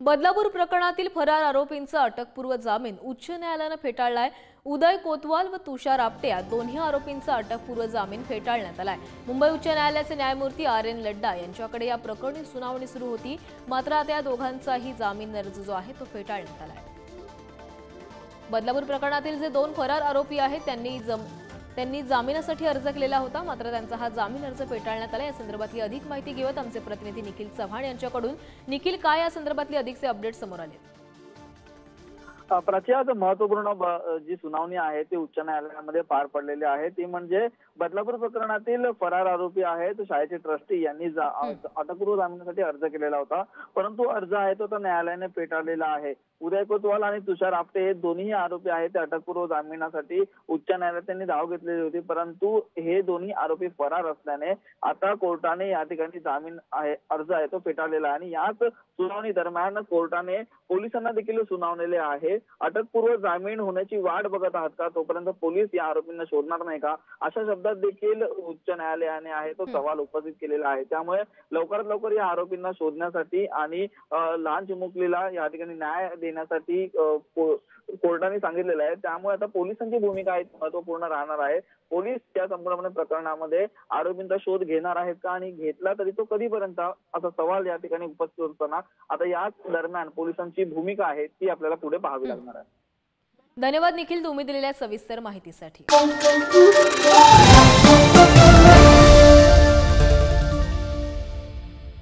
बदलापूर प्रकरणातील फरार आरोपींचा अटकपूर्व जामीन उच्च न्यायालयाने फेटाळलाय। उदय कोतवाल व तुषार आपटे या दोन्ही आरोपींचा अटकपूर्व जामीन फेटाळण्यात आलाय। मुंबई उच्च न्यायालयाचे न्यायमूर्ती आर.एन. लड्डा यांच्याकडे या प्रकरणी सुनावणी सुरू होती, मात्र आता या दोघांचाही जामीन अर्ज जो आहे तो फेटाळण्यात आलाय। बदलापूर प्रकरणातील जे दोन फरार आरोपी आहेत त्यांनी जामिनासाठी अर्ज केलेला होता, मात्र त्यांचा हा जामीन अर्ज फेटाळण्यात आला। या संदर्भातली अधिक माहिती घेऊयात आमचे प्रतिनिधी निखिल चव्हाण यांच्याकडून। निखिल, काय या संदर्भातली अधिकचे अपडेट समोर आले? प्राची, आज महत्वपूर्ण जी सुनावणी आहे ती उच्च न्यायालयामध्ये पार पडलेली आहे। ती म्हणजे बदलापूर प्रकरणातील फरार आरोपी आहेत शाळेचे ट्रस्टी यांनी अटकपूर्व जामिनासाठी अर्ज केलेला होता, परंतु अर्ज आहे तो न्यायालयाने फेटाळलेला आहे। उदय कोतवाल आणि तुषार आपटे हे दोन्ही आरोपी आहेत ते अटकपूर्व जामिनासाठी उच्च न्यायालयात त्यांनी धाव घेतलेली होती, परंतु हे दोन्ही आरोपी फरार असल्याने आता कोर्टाने या ठिकाणी जामीन अर्ज आहे तो फेटाळलेला आहे। आणि याच सुनावणी दरम्यान कोर्टाने पोलिसांना देखील सुनावलेले आहे। अटकपूर्व जामीन होण्याची वाट बघत आहात का, तोपर्यंत पोलीस या आरोपींना शोधणार नाही का, अशा शब्दात देखील उच्च न्यायालयाने आहे तो सवाल उपस्थित केलेला आहे। त्यामुळे लवकरात लवकर या आरोपींना शोधण्यासाठी आणि लहान चिमुकलीला या ठिकाणी न्याय देण्यासाठी कोर्टाने सांगितलेलं आहे। त्यामुळे आता पोलिसांची भूमिका आहे महत्वपूर्ण राहणार आहे। पोलीस या संपूर्ण प्रकरणामध्ये आरोपींचा शोध घेणार आहेत का, आणि घेतला तरी तो कधीपर्यंत, असा सवाल या ठिकाणी उपस्थित होताना आता याच दरम्यान पोलिसांची भूमिका आहे ती आपल्याला पुढे पाहावी लागणार आहे। धन्यवाद निखिल, तुम्ही दिलेल्या सविस्तर माहितीसाठी।